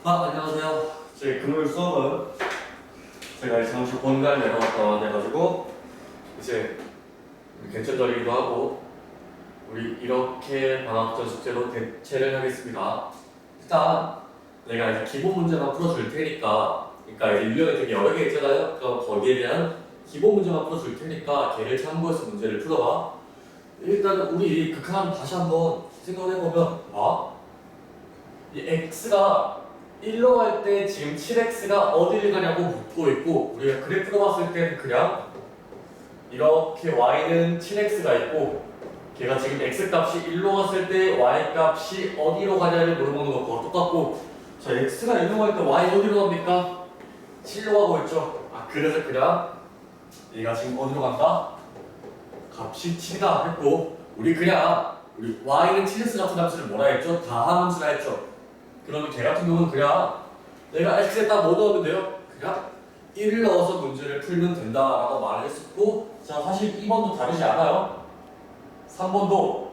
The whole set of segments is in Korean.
안녕하세요. 저희 금요일 수업은 제가 이제 잠시 본가를 내려갔다 와가지고 이제 개천절이기도 하고 우리 이렇게 방학전 숙제로 대체를 하겠습니다. 일단 내가 이제 기본 문제만 풀어줄 테니까, 그러니까 이제 유형이 되게 여러 개 있잖아요. 그럼 거기에 대한 기본 문제만 풀어줄 테니까 걔를 참고해서 문제를 풀어봐. 일단 우리 극한 다시 한번 생각해보면 이 x가 1로 갈 때 지금 7x가 어디를 가냐고 묻고 있고, 우리가 그래프로 봤을 때는 그냥 이렇게 y는 7x가 있고 걔가 지금 x값이 1로 갔을 때 y값이 어디로 가냐를 물어보는 것과 똑같고, 자 x가 1로 갈 때 y 어디로 갑니까? 7로 가고 있죠. 그래서 그냥 얘가 지금 어디로 간다? 값이 7이다 했고, 우리 y는 7x 같은 함수를 뭐라 했죠? 다함수라 했죠. 그러면 걔 같은 경우는 그냥 내가 x에다 뭐 넣으면 돼요? 그냥 1을 넣어서 문제를 풀면 된다라고 말을 했었고, 자 사실 2번도 다르지 않아요. 3번도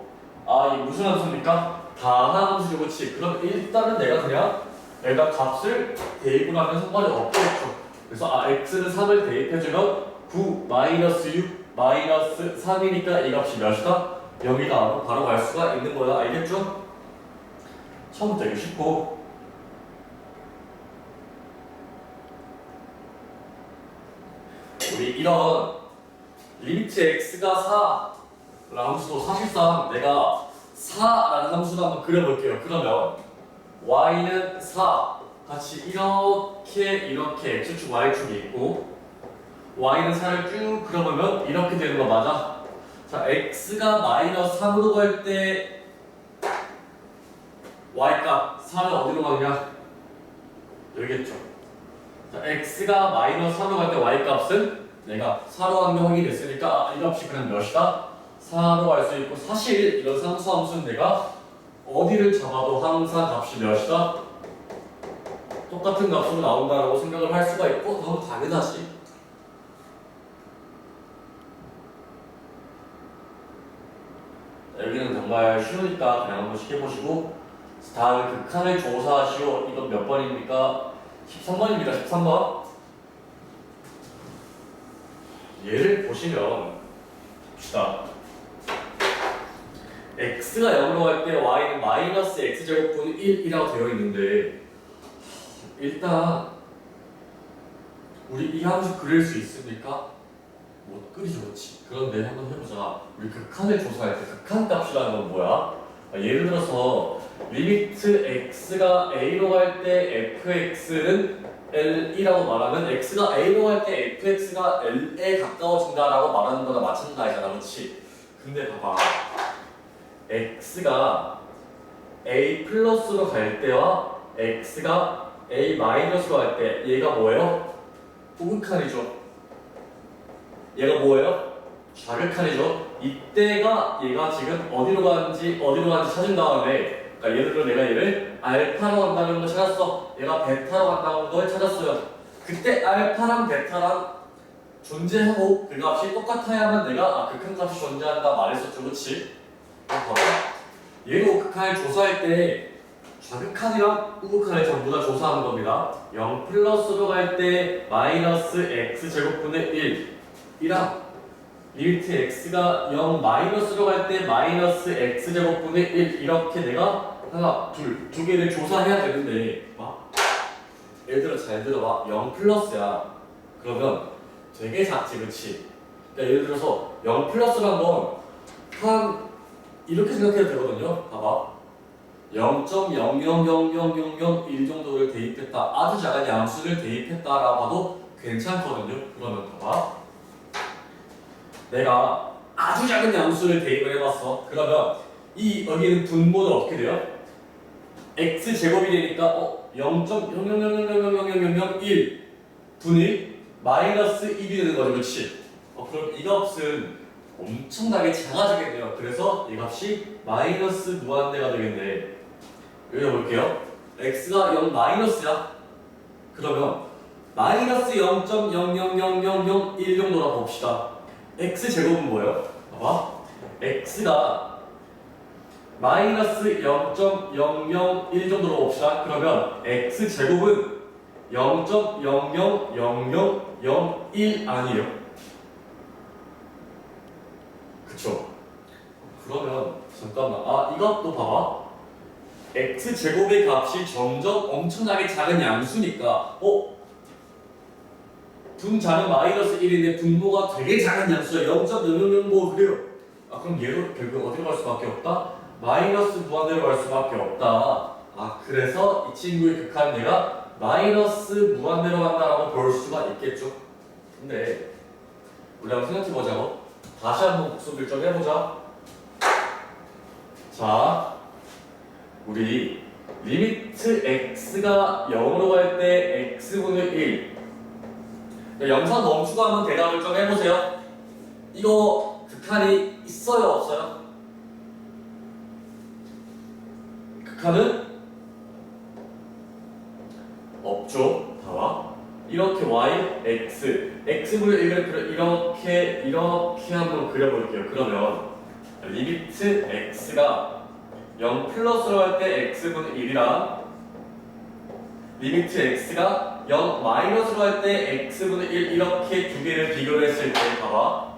이 무슨 함수입니까? 다함수죠, 그렇지? 그럼 일단은 내가 값을 대입을 하면 상관이 없겠죠. 그래서 x는 3을 대입해주면 9 마이너스 6 마이너스 3이니까 이 값이 몇이다? 0이다. 바로 갈 수가 있는 거야. 알겠죠? 처음부터 되게 쉽고, 우리 이런 리미트 x가 4라는 함수도 사실상 내가 4라는 함수도 한번 그려볼게요. 그러면 y는 4 같이 이렇게 x축 y축이 있고 y는 4를 쭉 그려보면 이렇게 되는 거 맞아? 자 x가 마이너스 3으로 갈 때 y값 4는 어디로 가느냐? 여기겠죠. 자, x가 마이너스 3으로 갈 때 y값은 내가 4로 한 게 확인됐으니까 이 값이 그냥 몇이다? 4로 갈 수 있고, 사실 이런 함수는 내가 어디를 잡아도 항상 값이 몇이다? 똑같은 값으로 나온다라고 생각을 할 수가 있고, 너무 당연하지. 여기는 정말 쉬우니까 그냥 한 번씩 해보시고, 다음 극한을 조사하시오. 이건 몇 번입니까? 13번입니다. 13번. 얘를 보시면 봅시다. x가 0으로 갈 때 y는 마이너스 x제곱분의 1이라고 되어 있는데, 일단 우리 이 함수 그릴 수 있습니까? 못 그리죠, 그렇지? 그런데 한번 해보자. 우리 극한을 조사할 때 극한값이라는 건 뭐야? 예를 들어서 리미트 x가 a로 갈 때 fx는 l이라고 말하면 x가 a로 갈 때 fx가 l에 가까워진다라고 말하는 거나 마찬가지잖아, 그렇지? 근데 봐봐, x가 a 플러스로 갈 때와 x가 a 마이너스로 갈 때 얘가 뭐예요? 우극한이죠. 얘가 뭐예요? 좌극한이죠. 이때가 얘가 지금 어디로 가는지 찾은 다음에, 그러니까 예를 들어 내가 얘를 알파로 간다는 걸 찾았어. 얘가 베타로 간다는 걸 찾았어요. 그때 알파랑 베타랑 존재하고 그 값이 똑같아야만 내가 극한값이 존재한다 말했었죠, 그렇지? 봐봐, 얘로 극한을 조사할 때 좌극한이랑 우극한을 전부 다 조사하는 겁니다. 0 플러스로 갈 때 마이너스 x제곱분의 1이랑 리미트 x가 0 마이너스로 갈 때 마이너스 x제곱분의 1 이렇게 내가 하나, 두 개를 조사해야 되는데, 예를 들어 잘 들어봐. 0 플러스야. 그러면 되게 작지, 그치? 그러니까 예를 들어서 0 플러스란 건 한 이렇게 생각해도 되거든요. 봐봐. 0.000001 정도를 대입했다. 아주 작은 양수를 대입했다라고 봐도 괜찮거든요. 그러면 봐봐. 내가 아주 작은 양수를 대입을 해봤어. 그러면 여기는 분모는 어떻게 돼요? x제곱이 되니까 0.00000001 분의 마이너스 1이 되는 거죠, 그렇지? 그럼 이 값은 엄청나게 작아지겠네요. 그래서 이 값이 마이너스 무한대가 되겠네. 여기 볼게요. x가 0 마이너스야. 그러면 마이너스 0.000001 정도라 봅시다. x제곱은 뭐예요? 봐봐. x가 마이너스 0.001 정도로 봅시다. 그러면 x제곱은 0.000001 아니에요? 그쵸? 그러면 잠깐만, 이것도 봐봐. x제곱의 값이 점점 엄청나게 작은 양수니까 분자는 마이너스 1인데 분모가 되게 작은 양수야. 0.0005 그래요. 그럼 얘도 결국 어디로 갈 수밖에 없다? 마이너스 무한대로 갈 수밖에 없다. 그래서 이 친구의 극한 내가 마이너스 무한대로 간다라고 볼 수가 있겠죠. 근데 우리 한번 생각해보자고. 다시 한번 복습을 좀 해보자. 자, 우리 리미트 x가 0으로 갈 때 x분의 1. 영상 멈추고 한번 대답을 좀 해보세요. 이거 극한이 있어요, 없어요? 극한은 없죠. 봐봐. 이렇게 y, x, x분의 1을 이렇게 한번 그려볼게요. 그러면 리미트 x가 0 플러스로 할 때 x분의 1이랑 리미트 x가 0 마이너스로 할 때 x분의 1 이렇게 두 개를 비교를 했을 때 봐봐.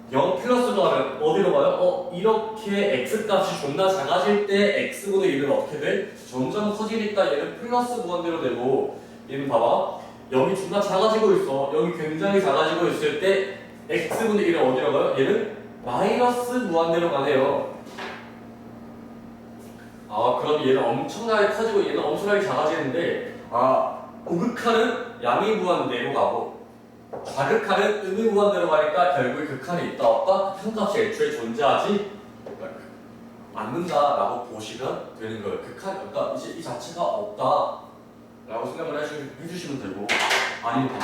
0 플러스로 하면 어디로 가요? 이렇게 x 값이 존나 작아질 때 x분의 1은 어떻게 돼? 점점 커지니까 얘는 플러스 무한대로 되고, 얘는 봐봐. 0이 존나 작아지고 있어. 0이 굉장히 작아지고 있을 때 x분의 1은 어디로 가요? 얘는 마이너스 무한대로 가네요. 그럼 얘는 엄청나게 커지고 얘는 엄청나게 작아지는데, 고극한은 양의 무한대로 가고 좌극한은 음의 무한대로 가니까 결국에 극한이 있다 없다? 극한값이 애초에 존재하지 않는다라고 보시면 되는 거예요. 그러니까 이제 이 자체가 없다라고 생각을 해주시면 되고, 아니면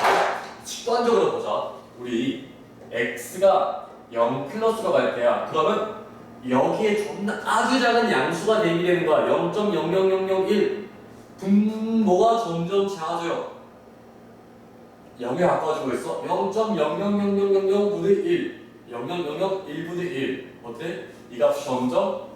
직관적으로 보자. 우리 x가 0 플러스로 갈 때야. 그러면 여기에 존나 아주 작은 양수가 대비되는 거야. 0.00001. 분모가 점점 작아져요. 0에 가까워지고 있어. 0.0000000분의 1. 0.001분의 1. 어때? 이 값이 점점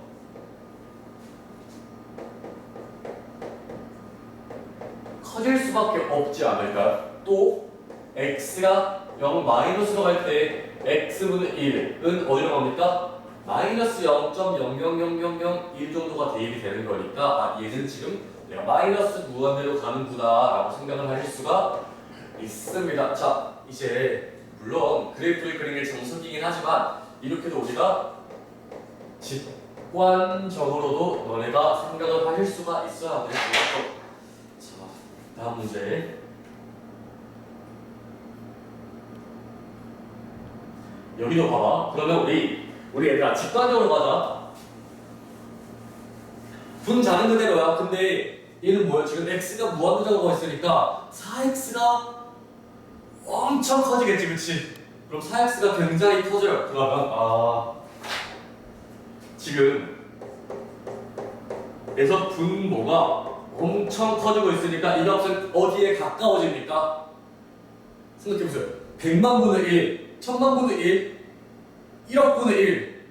커질 수밖에 없지 않을까요? 또 x가 0 마이너스로 갈 때 x분의 1은 어디로 갑니까? 마이너스 0.0000001 정도가 대입이 되는 거니까 얘는 지금 내가 마이너스 무한대로 가는구나 라고 생각을 하실 수가 있습니다. 자, 이제 물론 그래프를 그리는 게 정석이긴 하지만 이렇게도 우리가 직관적으로도 너네가 생각을 하실 수가 있어야 돼요. 자, 다음 문제. 여기도 봐봐. 그러면 우리 얘들아 직관적으로 가자. 분자는 그대로야. 근데 얘는 뭐야? 지금 x가 무한대로 가고 있으니까 4x가 엄청 커지겠지, 그치? 그럼 4x가 굉장히 커져요. 그러면 지금 에서 분모가 엄청 커지고 있으니까 이 값은 어디에 가까워집니까? 생각해보세요. 100만 분의 1, 1000만 분의 1, 1억 분의 1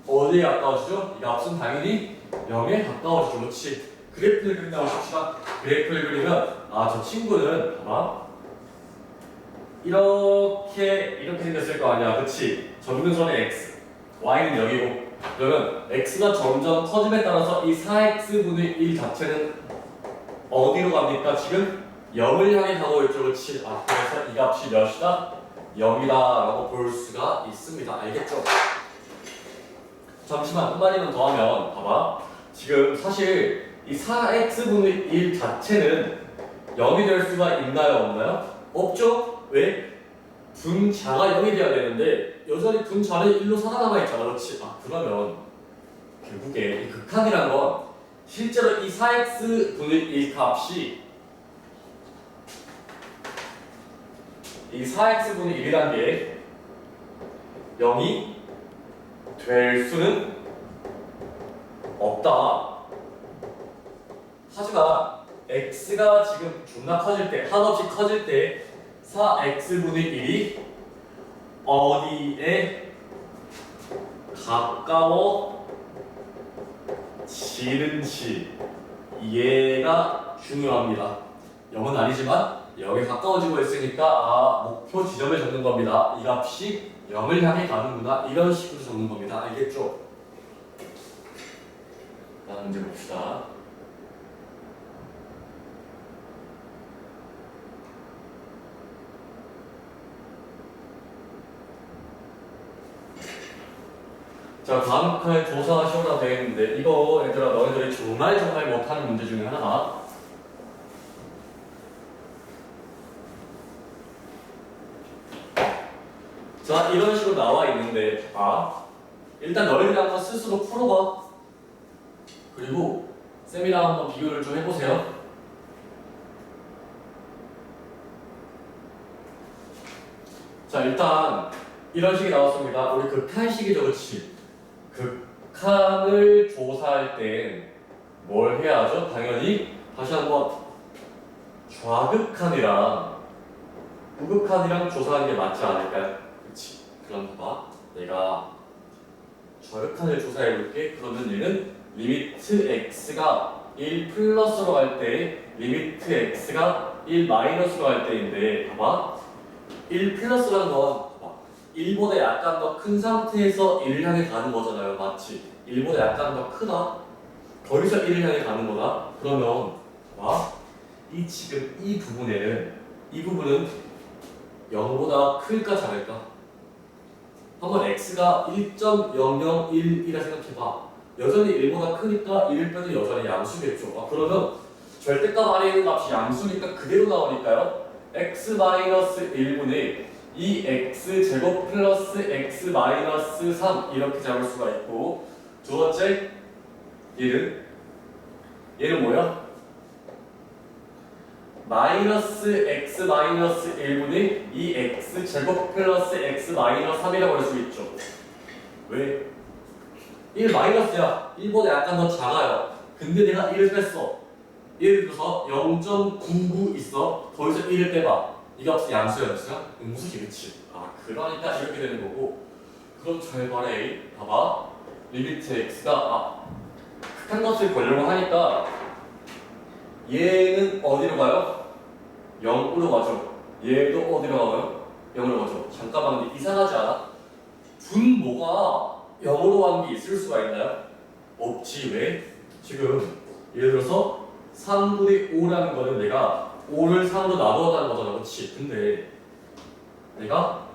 어디에 가까워지죠? 이 값은 당연히 0에 가까워지죠. 그렇지? 그래프를 그린다고 칩시다. 그래프를 그리면 저 친구는 봐봐. 이렇게 생겼을 거 아니야. 그치? 점근선의 x, y는 여기고, 그러면 x가 점점 커짐에 따라서 이 4x분의 1 자체는 어디로 갑니까? 지금 0을 향해 가고 있죠. 그치? 그래서 이 값이 몇이다? 0이다 라고 볼 수가 있습니다. 알겠죠? 잠시만 한마디만 더 하면 봐봐. 지금 사실 이 4x분의 1 자체는 0이 될 수가 있나요? 없나요? 없죠? 왜? 분자가 0이 돼야 되는데 여전히 분자는 1로 살아남아 있잖아. 그렇지? 그러면 결국에 이 극한이란 건 실제로 이 4x분의 1 값이 이 4x분의 1이란 게 0이 될 수는 없다. 하지만 x가 지금 존나 커질 때, 한없이 커질 때 4x분의 1이 어디에 가까워지느냐 지는지 얘가 중요합니다. 0은 아니지만 0에 가까워지고 있으니까 목표 지점을 적는 겁니다. 이 값이 0을 향해 가는구나. 이런 식으로 적는 겁니다. 알겠죠? 다음 문제 봅시다. 자, 다음 칸에 조사 시험가 되어 있는데 이거 얘들아 너희들이 정말 못하는 문제 중에 하나가 자, 이런 식으로 나와 있는데 일단 너희들이 한번 스스로 풀어봐. 그리고 쌤이랑 한번 비교를 좀 해보세요. 자, 일단 이런 식이 나왔습니다. 우리 극한식이죠, 그렇지? 극한을 조사할 땐 뭘 해야 하죠? 당연히 다시 한번 좌극한이랑 우극한이랑 조사하는 게 맞지 않을까요? 그렇지? 그럼 봐봐. 내가 좌극한을 조사해 볼게. 그러면 얘는 리미트 x가 1 플러스로 갈 때, 리미트 x가 1 마이너스로 갈 때인데, 봐봐. 1 플러스라는 건 1보다 약간 더 큰 상태에서 1을 향해 가는 거잖아요. 맞지? 1보다 약간 더 크다? 거기서 1을 향해 가는 거다? 그러면 지금 이 부분은 0보다 클까 작을까? 한번 x가 1.001이라 생각해봐. 여전히 1보다 크니까 1을 빼도 여전히 양수겠죠. 그러면 절대값 안에 있는 값이 양수니까 그대로 나오니까요. x-1분의 2x 제곱 플러스 x-3 이렇게 잡을 수가 있고, 두 번째 얘는 뭐야? 마이너스 x-1분의 2x 제곱 플러스 x-3이라고 할 수 있죠. 왜? 1 마이너스야. 1보다 약간 더 작아요. 근데 내가 1을 뺐어. 예를 들어서 0.99 있어. 거기서 1을 빼봐. 이게 없이 양수야, 양수야? 음수지, 그치? 그러니까 이렇게 되는 거고. 그럼 잘 말해. 봐봐. 리미트 x가 극한 값을 보려고 하니까 얘는 어디로 가요? 0으로 가죠. 얘도 어디로 가요? 0으로 가죠. 잠깐만, 근데 이상하지 않아? 분모가 0으로 가는 게 있을 수가 있나요? 없지. 왜? 지금 예를 들어서 3분의 5라는 거는 내가 5를 3으로 나누었다는 거잖아. 그렇지? 근데 내가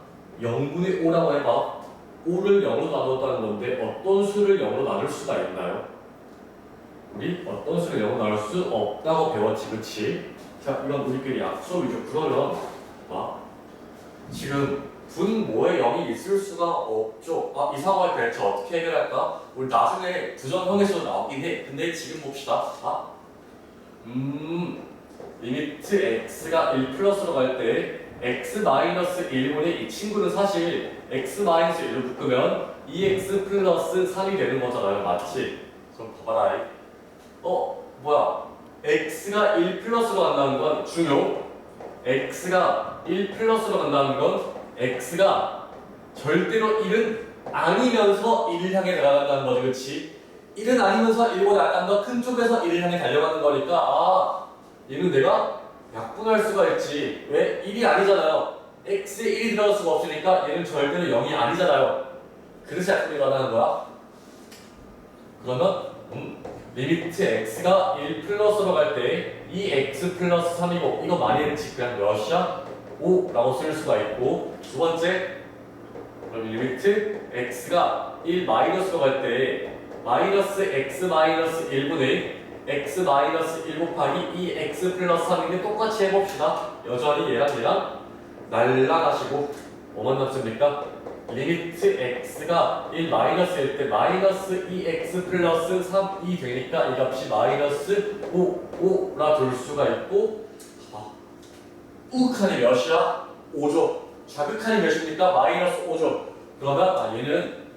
0분의 5라고 해봐. 5를 0으로 나누었다는 건데 어떤 수를 0으로 나눌 수가 있나요? 우리 어떤 수를 0으로 나눌 수 없다고 배웠지. 그치? 자, 이건 우리끼리 약속이죠. 그러면 지금 분모에 0이 있을 수가 없죠. 이 상황을 대체 어떻게 해결할까? 우리 나중에 부정형에서도 나오긴 해. 근데 지금 봅시다. 리미트 x가 1 플러스로 갈 때 x-1분의 이 친구는 사실 x-1을 묶으면 2x 플러스 3이 되는 거잖아요. 맞지? 그럼 봐봐라. 뭐야? x가 1 플러스로 간다는 건 중요. x가 1 플러스로 간다는 건 x가 절대로 1은 아니면서 1을 향해 나아간다는 거지. 그치? 1은 아니면서 1보다 약간 더 큰 쪽에서 1을 향해 달려가는 거니까 얘는 내가 약분할 수가 있지. 왜? 1이 아니잖아요. x에 1이 들어갈 수가 없으니까 얘는 절대로 0이 아니잖아요. 그래서 약분이 가능한 거야. 그러면 리미트 x가 1 플러스로 갈 때 2x 플러스 3이고 이거 많이 했지. 그냥 몇이야? 5라고 쓸 수가 있고, 두 번째 그럼 리미트 x가 1 마이너스로 갈 때 마이너스 x 마이너스 1분의 x 마이너스 1 곱하기 2x 플러스 3인데 똑같이 해봅시다. 여전히 얘랑 날라가시고 뭐만 남습니까? 리미트 x가 1 마이너스일 때 마이너스 2x 플러스 3이 되니까 이 값이 마이너스 5라 될 수가 있고, 우극한이 몇이야? 5죠. 좌극한이 몇입니까? 마이너스 5죠. 그러면 얘는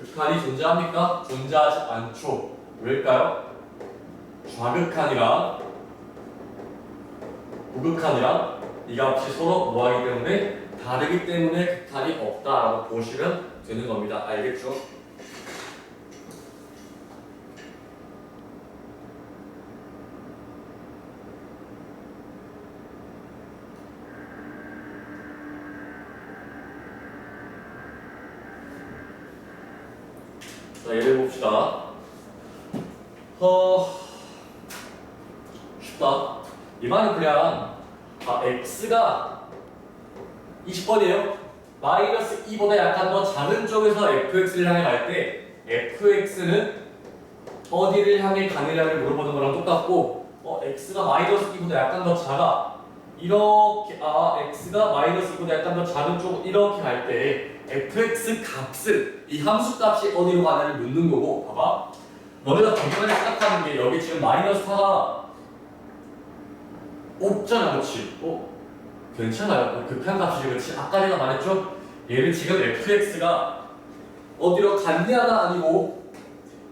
극한이 존재합니까? 존재하지 않죠. 왜일까요? 좌극한이랑 우극한이랑 이 값이 서로 뭐하기 때문에 다르기 때문에 극한이 없다라고 보시면 되는 겁니다. 알겠죠? 자, 예를 봅시다. 쉽다. 이 말은 그냥 x가 20번이에요. 마이너스 2보다 약간 더 작은 쪽에서 fx를 향해 갈 때 fx는 어디를 향해 가느냐를 물어보는 거랑 똑같고 x가 마이너스 2보다 약간 더 작아. 이렇게 x가 마이너스 2보다 약간 더 작은 쪽 이렇게 갈 때 fx 값을 이 함수 값이 어디로 가냐를 묻는 거고 봐봐. 너네가 당연히 생각하는 게 여기 지금 마이너스 4가 없잖아, 그렇지? 괜찮아요. 극한 값이지, 그렇지? 아까 내가 말했죠? 얘는 지금 fx가 어디로 갔냐가 아니고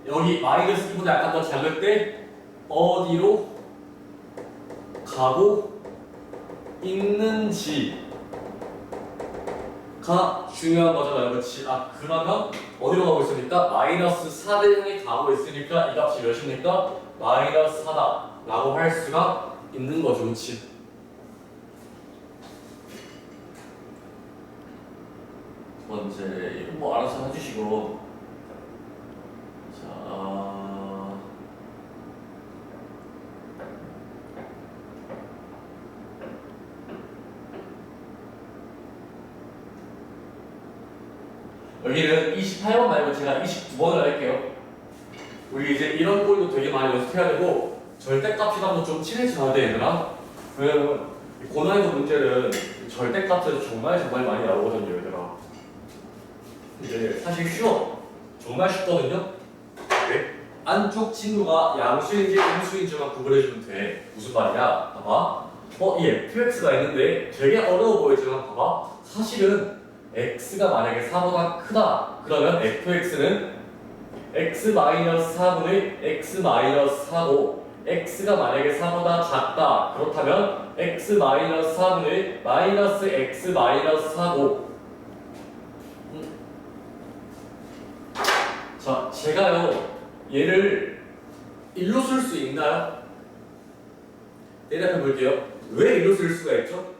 여기 마이너스 2보다 약간 더 작을 때 어디로 가고 있는지가 중요한 거잖아요, 그렇지? 그러면 어디로 가고 있습니까? 마이너스 4를 향해 가고 있으니까 이 값이 몇입니까? 마이너스 4다 라고 할 수가 있는 거죠, 그렇지? 두 번째, 이건 뭐 알아서 해주시고, 자, 여기는 28번 말고 제가 29번을 할게요. 우리 이제 이런 꼴도 되게 많이 연습해야 되고 절대값이랑 한번 좀 친해져야 돼, 얘들아. 왜냐면 고난이도 문제는 절대값에서 정말 많이 나오거든요, 얘들아. 이제 사실 쉬워. 정말 쉽거든요. 네? 안쪽 친구가 양수인지 음수인지만 구분해주면 돼. 무슨 말이야? 봐봐. 이 fx가 있는데 되게 어려워 보이지만 봐봐. 사실은 x가 만약에 4보다 크다. 그러면 fx는 x-4분의 x-4고 x가 만약에 4보다 작다. 그렇다면 x-4분의 마이너스 x-4고 자, 제가요 얘를 1로 쓸 수 있나요? 대답해 볼게요. 왜 1로 쓸 수가 있죠?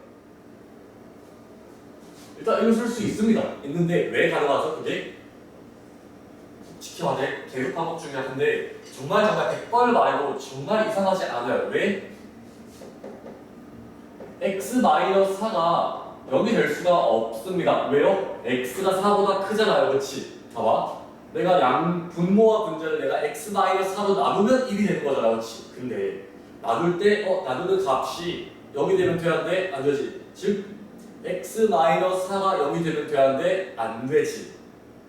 일단 1로 쓸 수 있습니다. 있는데 왜 가능하죠? 그게? 지켜봐, 내 교육 방법 중에 하나인데 정말 100번 말고 정말 이상하지 않아요. 왜? x-4가 0이 될 수가 없습니다. 왜요? x가 4보다 크잖아요. 그렇지? 봐봐. 내가 분모와 분자를 내가 x-4로 나누면 1이 되는 거잖아. 그렇지? 근데 나눌 때 나누는 값이 0이 되면 돼야돼? 안 되지? 즉 x-4가 0이 되면 돼야돼? 안 되지.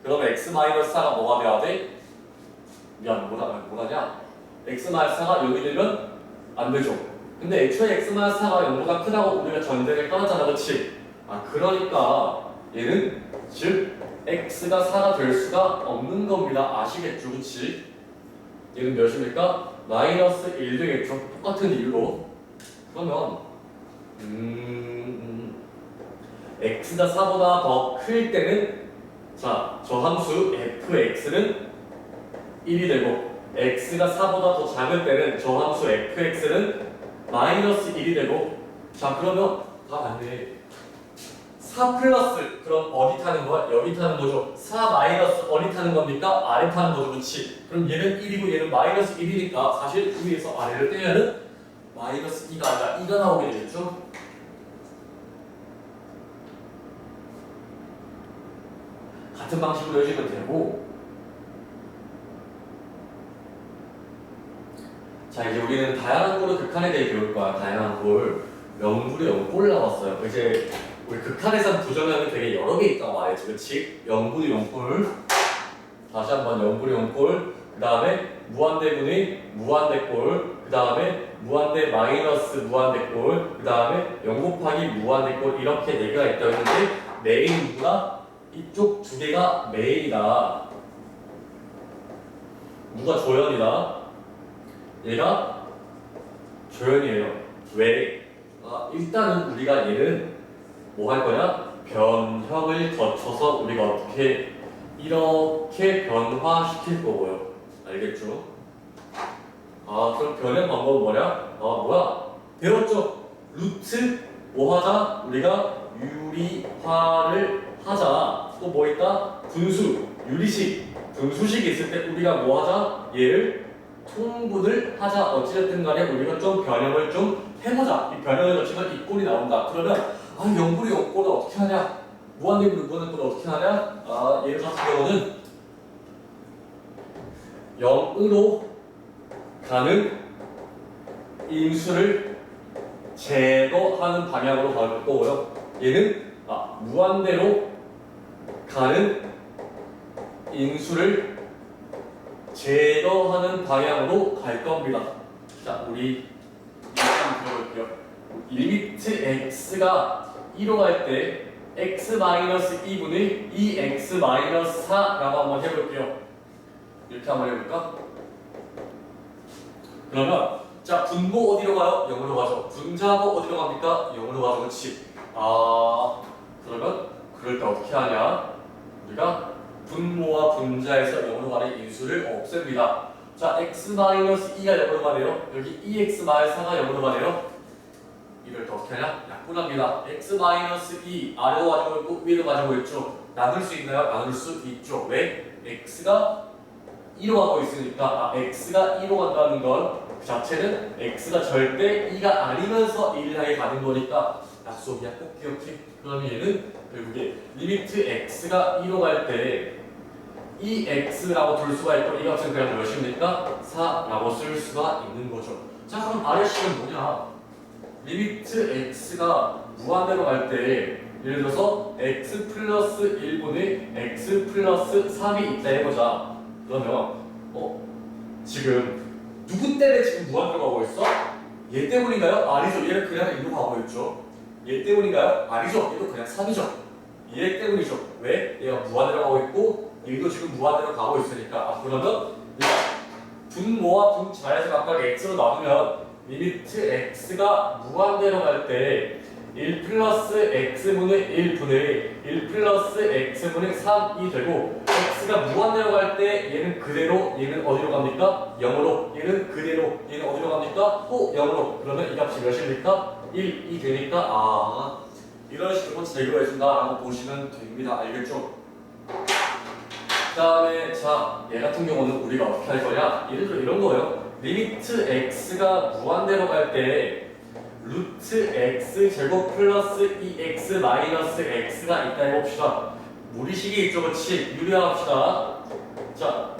그러면 x-4가 뭐가 돼야 돼? 미안, 뭐라냐? x-4가 0이 되면 안 되죠. 근데 애초에 x-4가 0보다 크다고 우리가 전제를 깔았잖아, 그렇지? 그러니까 얘는 즉 x가 4가 될 수가 없는 겁니다. 아시겠죠, 그렇지? 얘는 몇입니까? 마이너스 1 되겠죠. 똑같은 이유로. 그러면 x가 4보다 더 클 때는 자, 저 함수 fx는 1이 되고 x가 4보다 더 작을 때는 저 함수 fx는 마이너스 1이 되고 자, 그러면 다 맞네. 4 플러스 그럼 어디 타는 거야? 여기 타는 거죠. 4 마이너스 어디 타는 겁니까? 아래 타는 거죠. 그렇지? 그럼 얘는 1이고 얘는 마이너스 1이니까 사실 위에서 아래를 떼면은 마이너스 2가 아니라 2가 나오게 되겠죠? 같은 방식으로 해주면 되고 자, 이제 우리는 다양한 꼴의 극한에 대해 배울 거야. 다양한 꼴. 0분의 0꼴 나왔어요. 이제 우리 극한에선 부정형이 되게 여러 개 있다고 말했지, 그렇지? 0분의 0꼴. 다시 한번 0분의 0꼴. 그 다음에 무한대분의 무한대꼴. 그 다음에 무한대 마이너스 무한대꼴. 그 다음에 0 곱하기 무한대꼴. 이렇게 4개가 있다고 했는데 메인 누구다? 이쪽 2개가 메인이다. 누가 조연이다? 얘가 조연이에요. 왜? 일단은 우리가 얘는 뭐 할 거냐? 변형을 거쳐서 우리가 어떻게 이렇게 변화시킬 거고요. 알겠죠? 그럼 변형 방법은 뭐냐? 뭐야? 배웠죠? 루트 뭐 하자? 우리가 유리화를 하자. 또 뭐 있다? 분수, 유리식, 분수식이 있을 때 우리가 뭐 하자? 얘를 통분을 하자. 어찌됐든 간에 우리가 좀 변형을 좀 해보자. 이 변형을 거치면 이 꼴이 나온다. 그러면 아, 0분의 0꼴을 어떻게 하냐? 무한대분의 무한대꼴을 어떻게 하냐? 아, 얘 같은 경우는 0으로 가는 인수를 제거하는 방향으로 갈 거고요. 얘는 무한대로 가는 인수를 제거하는 방향으로 갈 겁니다. 자, 우리 한번 들어볼게요. 리미트 x가 1로 갈 때 x-2분의 2x-4라고 한번 해볼게요. 이렇게 한번 해볼까? 그러면 자, 분모 어디로 가요? 0으로 가죠. 분자도 어디로 갑니까? 0으로 가죠. 그렇지? 그러면 그럴 때 어떻게 하냐? 우리가 분모와 분자에서 0으로 가는 인수를 없앱니다. 자, x-2가 0으로 가네요. 여기 2x-4가 0으로 가네요. 이럴 때 어떻게 하냐? 약분합니다. x-2 아래로 가지고 있고 위로 가지고 있죠. 나눌 수 있나요? 나눌 수 있죠. 왜? x가 2로 가고 있으니까 x가 2로 간다는 건 그 자체는 x가 절대 2가 아니면서 1을 향해 가는 거니까 약속이야. 꼭 기억해. 그러면 얘는 결국에 리미트 x가 2로 갈 때 2x라고 둘 수가 있고 이 값은 그냥 몇입니까? 4라고 쓸 수가 있는 거죠. 자, 그럼 아래식은 뭐냐? 리미트 x가 무한대로 갈 때 예를 들어서 x 플러스 1분의 x 플러스 3이 있다 해보자. 그러면 지금 누구 때문에 지금 무한대로 가고 있어? 얘 때문인가요? 아니죠. 얘는 그냥 1로 가고 있죠. 얘 때문인가요? 아니죠. 얘도 그냥 3이죠. 얘 때문이죠. 왜? 얘가 무한대로 가고 있고 얘도 지금 무한대로 가고 있으니까. 그러면 분모와 분자에서 각각 x로 나누면 리미트 x가 무한대로 갈 때 1 플러스 x분의 1분의 1 플러스 x분의 3이 되고 x가 무한대로 갈 때 얘는 그대로 얘는 어디로 갑니까? 0으로 얘는 그대로 얘는 어디로 갑니까? 또 0으로 그러면 이 값이 몇입니까? 1이 되니까 이런 식으로 제거해준다 라고 보시면 됩니다. 알겠죠? 그 다음에 자, 얘 같은 경우는 우리가 어떻게 할 거냐? 예를 들어 이런 거예요. 리미트 x가 무한대로 갈 때 루트 x 제곱 플러스 2x 마이너스 x가 있다 해봅시다. 무리식이 있죠, 그렇지? 유리화합시다. 자,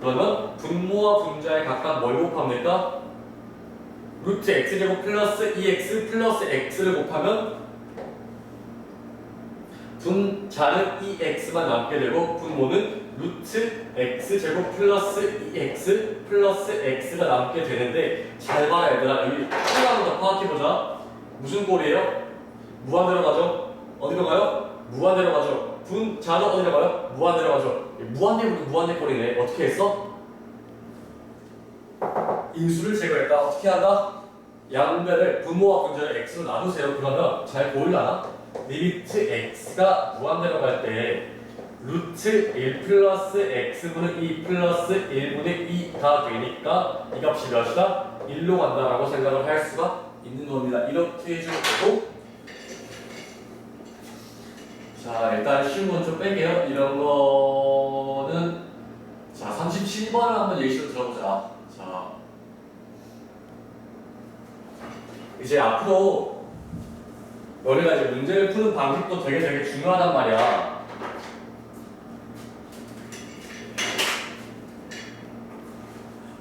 그러면 분모와 분자에 각각 뭘 곱합니까? 루트 x 제곱 플러스 2x 플러스 x를 곱하면 분자는 2x만 남게 되고 분모는 루트 x 제곱 플러스 2x 플러스 x가 남게 되는데 잘 봐라 얘들아. 여기 하나만 더 파악해보자. 무슨 꼴이에요? 무한대로 가죠? 어디로 가요? 무한대로 가죠. 분자는 어디로 가요? 무한대로 가죠. 무한대 꼴이네. 어떻게 했어? 인수를 제거했다. 어떻게 한다? 양변을 분모와 분자를 x로 나누세요. 그러면 잘 보이려나? 리미트 x가 무한대로 갈 때 루트 1 플러스 x분의 2 플러스 1분의 2가 되니까 이 값이 몇이다? 1로 간다라고 생각을 할 수가 있는 겁니다. 이렇게 해주면 되고 자, 일단 쉬운 건 좀 뺄게요. 이런 거는 자, 37번을 한번 예시로 들어보자. 자, 이제 앞으로 너네가 이제 문제를 푸는 방식도 되게 중요하단 말이야.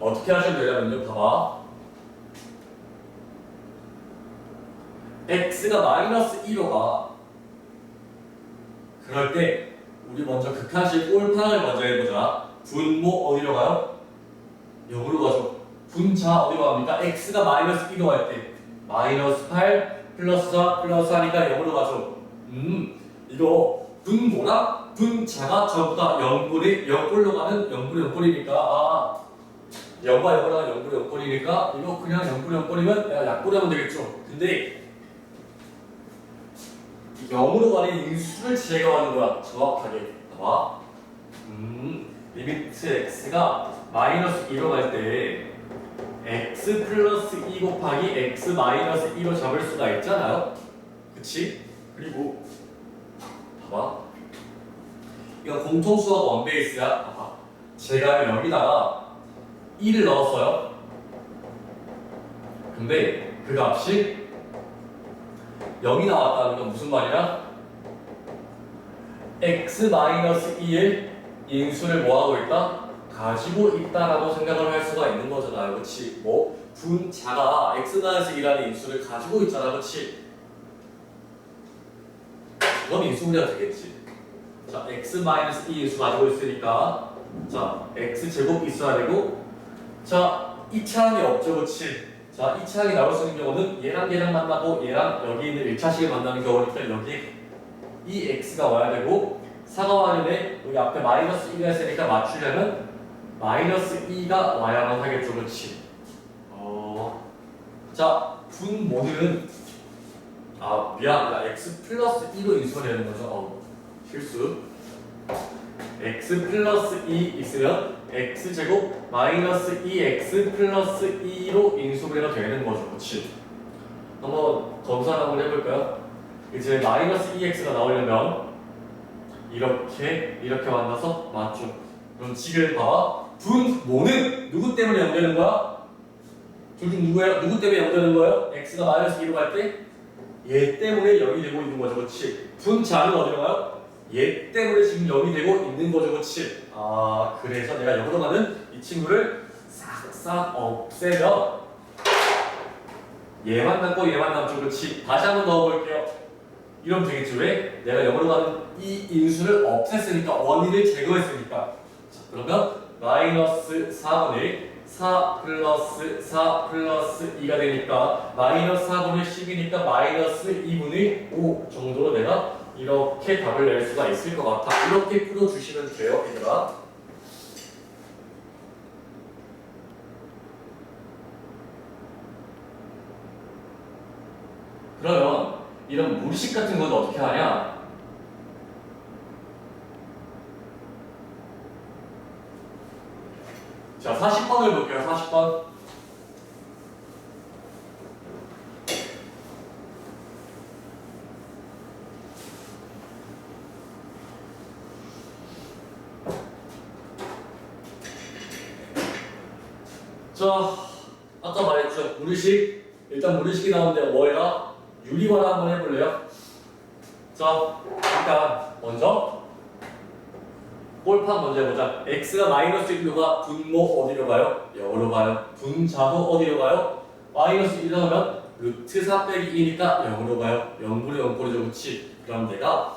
어떻게 하시면 되냐면요. 봐봐. x가 마이너스 2로 가. 그럴 때 우리 먼저 극한식 꼴판을 먼저 해보자. 분모 어디로 가요? 0으로 가죠. 분자 어디로 갑니까? x가 마이너스 2로 갈 때 마이너스 8 플러스 4 플러스 4니까 0으로 가죠. 이거 분모랑 분자가 전부 다 0분의 0꼴로 가는 0분의 0꼴이니까 0과 0으로 가는 0분의 0꼴이니까 이거 그냥 0분의 0꼴이면 약분하면 되겠죠. 근데 0으로 가는 인수를 제거하는 거야. 정확하게 봐봐. 리미트 x가 마이너스 2로 갈 때 x 플러스 2 곱하기 x 마이너스 2로 잡을 수가 있잖아요. 그치? 그리고 봐봐. 이거 공통수하고 원베이스야. 봐봐. 제가 여기다가 2를 넣었어요. 근데 그 값이 0이 나왔다는 건 무슨 말이야? x-2의 인수를 뭐하고 있다? 가지고 있다라고 생각을 할 수가 있는 거잖아. 그렇지? 뭐 분자가 x-2라는 인수를 가지고 있잖아. 그렇지? 그건 인수분해가 되겠지. 자, x-2 인수 가지고 있으니까 자, x제곱 있어야 되고 자, 2차 항이 없죠. 그렇지? 자, 2차 항이 나올 수 있는 경우는 얘랑 얘랑 만나고 얘랑 여기 있는 1차식을 만나는 경우니까 여기 이 x가 와야 되고 4가 와야되네. 여기 앞에 마이너스 2가 있으니까 맞추려면 마이너스 2가 와야만 하겠죠. 그렇지? 자, 분모는 미안. 나 x 플러스 2로 인수하려는 거죠. 실수. x 플러스 2 있으면 x제곱 마이너스 2x 플러스 2로 인수분해가 되는 거죠. 그렇지? 한번 검사 한번 해볼까요? 이제 마이너스 2x가 나오려면 이렇게 만나서 맞죠? 그럼 지금 봐봐. 분모는 누구 때문에 연결되는 거야? 둘 중 누구예요? 누구 때문에 연결되는 거예요? x가 마이너스 2로 갈 때? 얘 때문에 0이 되고 있는 거죠. 그렇지? 분자는 어디로 가요? 얘 때문에 지금 0이 되고 있는 거죠. 그렇지? 그래서 내가 영어로 가는 이 친구를 싹싹 없애면 얘만 남고 얘만 남죠. 그렇지? 다시 한번 넣어볼게요. 이러면 되겠지. 왜? 내가 영어로 가는 이 인수를 없앴으니까, 원인을 제거했으니까. 자, 그러면 마이너스 4분의 1 4 플러스 4 플러스 2가 되니까 마이너스 4분의 10이니까 마이너스 2분의 5 정도로 내가 이렇게 답을 낼 수가 있을 것 같아. 이렇게 풀어주시면 돼요, 얘들아. 그러면 이런 물식 같은 건 어떻게 하냐? 자, 40번을 볼게요. 40번. 자, 아까 말했죠. 물리식. 일단 물리식이 나오는데 뭐예요? 유리화를 한번 해볼래요? 자, 일단 먼저 꼴판 먼저 해보자. x가 마이너스 1로 가. 분모 어디로 가요? 0으로 가요. 분자도 어디로 가요? 마이너스 1로 하면 루트 4 빼기 2니까 0으로 가요. 0분의 0꼴이죠. 그렇지? 그럼 내가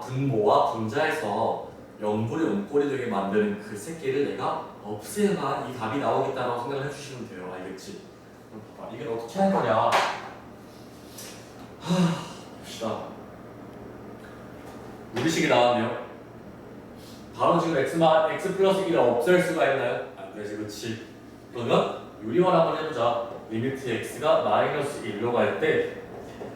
분모와 분자에서 0분의 0꼴이 되게 만드는 그 새끼를 내가 없애야만 이 답이 나오겠다라고 생각을 해주시면 돼요. 알겠지? 그럼 봐봐. 이게 어떻게 할 거냐? 봅시다. 물리식이 나왔네요. 바로 지금 x 플러스 1을 없앨 수가 있나요? 안 되지. 그렇지? 그러면 유리화를 한번 해보자. 리미트 x가 마이너스 1로 갈 때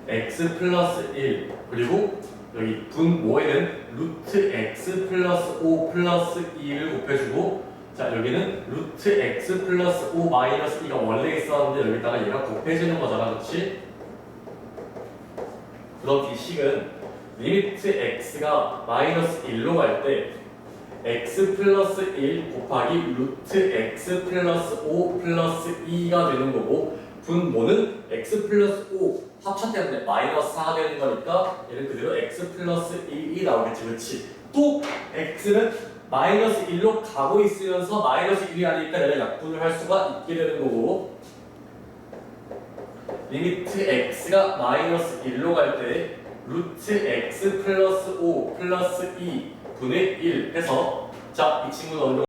x 플러스 1 그리고 여기 분모에는 루트 x 플러스 5 플러스 2를 곱해주고 자 여기는 루트 x 플러스 5 마이너스 2가 원래 있었는데 여기다가 얘가 곱해주는 거잖아. 그렇지? 그럼 이 식은 리미트 x가 마이너스 1로 갈 때 x 플러스 1 곱하기 루트 x 플러스 5 플러스 2가 되는 거고 분모는 x 플러스 5 합차 때문에 마이너스 4가 되는 거니까 얘는 그대로 x 플러스 1이 나오겠지. 그렇지? 또 x는 마이너스 1로 가고 있으면서 마이너스 1이 아니니까 내가 약분을 할 수가 있게 되는 거고 리미트 x가 마이너스 1로 갈 때 루트 x 플러스 5 플러스 2 분의 1 해서 자, 이 친구는 어디로